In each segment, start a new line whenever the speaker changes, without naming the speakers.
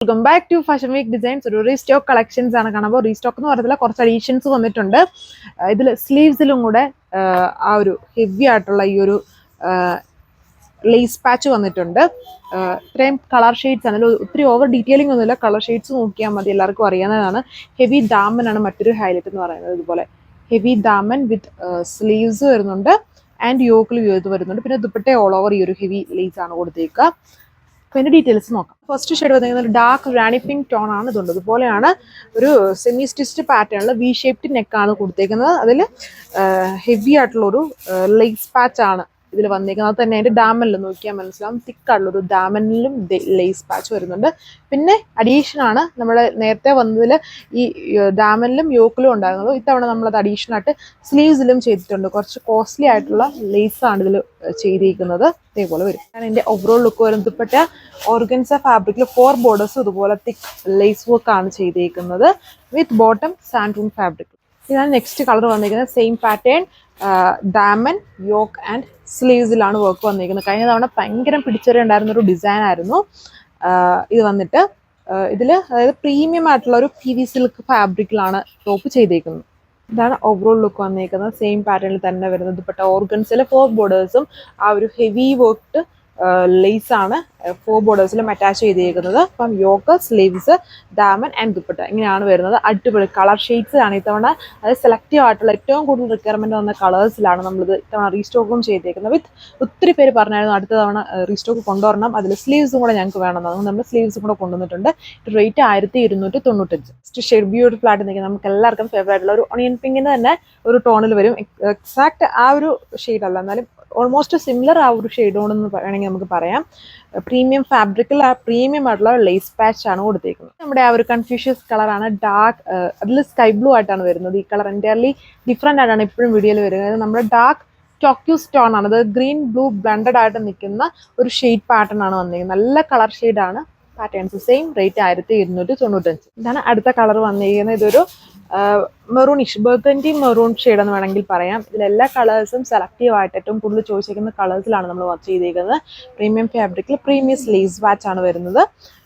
Welcome back to fashion week designs. ഒരു restock collections ആണ് കാണുമ്പോൾ റീസ്റ്റോക്ക് എന്ന് പറഞ്ഞാൽ കുറച്ച് അഡീഷൻസ് വന്നിട്ടുണ്ട്. ഇതിൽ സ്ലീവ്സിലും കൂടെ ആ ഒരു ഹെവി ആയിട്ടുള്ള ഈ ഒരു ലേസ് പാച്ച് വന്നിട്ടുണ്ട്. ഇത്രയും കളർ ഷെയ്ഡ്സ് ആണ്, ഒത്തിരി ഓവർ ഡീറ്റെയിലിംഗ് ഒന്നുമില്ല. കളർ ഷെയ്ഡ്സ് നോക്കിയാൽ മതി, എല്ലാവർക്കും അറിയാവുന്നതാണ്. ഹെവി ദാമൻ ആണ് മറ്റൊരു ഹൈലൈറ്റ് എന്ന് പറയുന്നത്. ഇതുപോലെ ഹെവി ദാമൻ വിത്ത് സ്ലീവ്സ് വരുന്നുണ്ട് ആൻഡ് യോക്കിൽ ഇത് വരുന്നുണ്ട്. പിന്നെ ദുപ്പട്ടെ ഓൾ ഓവർ ഈ ഒരു ഹെവി ലേസ് ആണ് കൊടുത്തേക്കുക. അപ്പോൾ ഇതിൻ്റെ ഡീറ്റെയിൽസ് നോക്കാം. ഫസ്റ്റ് ഷെയ്ഡ് വന്നിരിക്കുന്നത് ഡാർക്ക് റാണി പിങ്ക് ടോൺ ആണ്. ഇതുണ്ട് ഇതുപോലെയാണ് ഒരു സെമി സ്റ്റിച്ച്ഡ് പാറ്റേണിൽ വി ഷേപ്ഡ് നെക്കാണ് കൊടുത്തേക്കുന്നത്. അതിൽ ഹെവി ആയിട്ടുള്ളൊരു ലേസ് പാച്ച് ആണ് ഇതിൽ വന്നിരിക്കുന്നത്. അത് തന്നെ അതിൻ്റെ ഡാമനിൽ നോക്കിയാൽ മനസ്സിലാവും, തിക്കായിട്ടുള്ളൊരു ഡാമനിലും ലേസ് പാച്ച് വരുന്നുണ്ട്. പിന്നെ അഡീഷൻ ആണ് നമ്മൾ നേരത്തെ വന്നതിൽ ഈ ഡാമനിലും യോക്കിലും ഉണ്ടായിരുന്നത്. ഇത്തവണ നമ്മളത് അഡീഷൻ ആയിട്ട് സ്ലീവ്സിലും ചെയ്തിട്ടുണ്ട്. കുറച്ച് കോസ്റ്റ്ലി ആയിട്ടുള്ള ലേസാണ് ഇതിൽ ചെയ്തിരിക്കുന്നത്. ഇതേപോലെ വരും. ഞാൻ എൻ്റെ ഓവറോൾ ലുക്ക് വരും. ദുപ്പട്ട ഓർഗൻസ ഫാബ്രിക്കിൽ 4 ബോർഡേഴ്സ് ഇതുപോലെ തിക്ക് ലേസ് വർക്ക് ആണ് ചെയ്തിരിക്കുന്നത് വിത്ത് ബോട്ടം സാൻഡൂൺ ഫാബ്രിക്. ഇതാണ് നെക്സ്റ്റ് കളർ വന്നിരിക്കുന്നത്. Same pattern daman yoke and സ്ലീവ്സിലാണ് വർക്ക് വന്നിരിക്കുന്നത്. കഴിഞ്ഞ തവണ ഭയങ്കര പിടിച്ചെറിയുണ്ടായിരുന്ന ഒരു ഡിസൈൻ ആയിരുന്നു ഇത്. വന്നിട്ട് ഇതിൽ അതായത് പ്രീമിയം ആയിട്ടുള്ള ഒരു PV സിൽക്ക് ഫാബ്രിക്കിലാണ് ടോപ്പ് ചെയ്തേക്കുന്നത്. ഇതാണ് ഓവറോൾ ലുക്ക് വന്നിരിക്കുന്നത്. സെയിം പാറ്റേണിൽ തന്നെ വരുന്നത്. ദുപ്പട്ട ഓർഗൻസിലെ 4 ബോർഡേഴ്സും ആ ഒരു ഹെവി വർക്ക്ഡ് ലേസ് ആണ് 4 ബോർഡേഴ്സിലും അറ്റാച്ച് ചെയ്തിരിക്കുന്നത്. അപ്പം യോക്ക്, സ്ലീവ്സ്, ദാമൻ ആൻഡ് ദുപ്പട്ട ഇങ്ങനെയാണ് വരുന്നത്. അടിപൊളി കളർ ഷെയ്ഡ്സിലാണ് ഇത്തവണ. അത് സെലക്റ്റീവ് ആയിട്ടുള്ള ഏറ്റവും കൂടുതൽ റിക്വയർമെന്റ് വന്ന കളേഴ്സിലാണ് നമ്മളിത് ഇത്തവണ റീസ്റ്റോക്കും ചെയ്തേക്കുന്നത്. വിത്ത് ഒത്തിരി പേര് പറഞ്ഞായിരുന്നു അടുത്ത തവണ റീസ്റ്റോക്ക് കൊണ്ടുവരണം, അതിൽ സ്ലീവ്സും കൂടെ ഞങ്ങൾക്ക് വേണം. അതുകൊണ്ട് നമ്മൾ സ്ലീവ്സും കൂടെ കൊണ്ടുവന്നിട്ടുണ്ട്. റേറ്റ് 1295. ഷെയ്ഡ് ബ്യൂട്ടിഫുൾ ആയിട്ട് നിൽക്കുന്നത്. നമുക്ക് എല്ലാവർക്കും ഫേവറേറ്റ് ആയിട്ടുള്ള ഒരു ഓണിയൻ പിങ്കിന് തന്നെ ഒരു ടോണിൽ വരും. എക്സാക്ട് ആ ഒരു ഷെയ്ഡ് അല്ല, എന്നാലും ഓൾമോസ്റ്റ് സിമിലർ ആ ഒരു ഷെയ്ഡോണെന്ന് വേണമെങ്കിൽ നമുക്ക് പറയാം. പ്രീമിയം ഫാബ്രിക്കിൽ ആ പ്രീമിയം ആയിട്ടുള്ള ലേസ് പാച്ച് ആണ് കൊടുത്തേക്കുന്നത്. നമ്മുടെ ആ ഒരു കൺഫ്യൂഷ്യസ് കളറാണ്. ഡാർക്ക് അതിൽ സ്കൈ ബ്ലൂ ആയിട്ടാണ് വരുന്നത്. ഈ കളർ എൻറ്റയർലി ഡിഫറെൻ്റ് ആയിട്ടാണ് ഇപ്പോഴും വീഡിയോയിൽ വരുന്നത്. നമ്മുടെ ഡാർക്ക് ടോക്യൂ സ്റ്റോൺ ആണ്. അത് ഗ്രീൻ ബ്ലൂ ബ്ലെൻഡഡ് ആയിട്ട് നിൽക്കുന്ന ഒരു ഷെയ്ഡ് പാറ്റേൺ ആണ് വന്നിരിക്കുന്നത്. നല്ല കളർ ഷെയ്ഡാണ്. Patterns same rate 1295. ഇതാണ് അടുത്ത കളർ വന്നിരിക്കുന്നത്. ഇതൊരു മെറൂണിഷ് ബർഗൻഡി മെറൂൺ ഷെയ്ഡ് എന്ന് വേണമെങ്കിൽ പറയാം. ഇതിലെല്ലാ കളേഴ്സും സെലക്റ്റീവ് ആയിട്ട് ഏറ്റവും കൂടുതൽ ചോദിച്ചിരിക്കുന്ന കളേഴ്സിലാണ് നമ്മൾ വർക്ക് ചെയ്തിരിക്കുന്നത്. പ്രീമിയം ഫാബ്രിക്കിൽ പ്രീമിയം ലേസ് വാച്ച് ആണ് വരുന്നത്.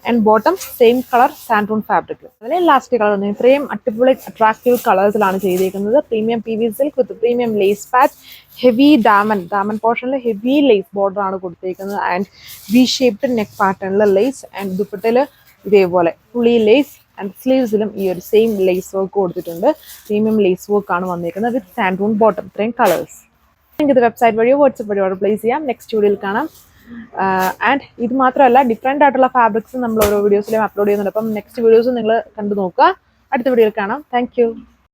And bottom same colour santoon fabric. അതിലെ ലാസ്റ്റ് കളർ വന്നു ഇത്രയും അടിപൊളി അട്രാക്റ്റീവ് കളേഴ്സിലാണ് ചെയ്തിരിക്കുന്നത്. Premium PV silk with premium lace patch, heavy daman പോർഷനിൽ ഹെവി ലേസ് ബോർഡർ ആണ് കൊടുത്തിരിക്കുന്നത്. ആൻഡ് വി ഷേപ്ഡ് നെക്ക് പാറ്റേണിൽ ലേസ് ആൻഡ് ദുപ്പട്ടയിൽ ഇതേപോലെ ഫുള്ളി ലേസ് ആൻഡ് സ്ലീവ്സിലും ഈ ഒരു സെയിം ലേസ് വർക്ക് കൊടുത്തിട്ടുണ്ട്. പ്രീമിയം ലേസ് വർക്ക് ആണ് വന്നിരിക്കുന്നത് വിത്ത് സാൻഡൂൺ ബോട്ടം. ഇത്രയും കളേഴ്സ് നിങ്ങൾക്ക് ഇത് വെബ്സൈറ്റ് വഴിയോ വാട്സപ്പ് വഴിയോ ഓർഡർ പ്ലേസ് ചെയ്യാം. നെക്സ്റ്റ് വീഡിയോയിൽ കാണാം. ആൻഡ് ഇത് മാത്രമല്ല, ഡിഫറെൻ്റ് ആയിട്ടുള്ള ഫാബ്രിക്സ് നമ്മൾ ഓരോ വീഡിയോസിലും അപ്ലോഡ് ചെയ്യുന്നുണ്ട്. അപ്പം നെക്സ്റ്റ് വീഡിയോസ് നിങ്ങൾ കണ്ടു നോക്കുക. അടുത്ത വീഡിയോയിൽ കാണാം. താങ്ക്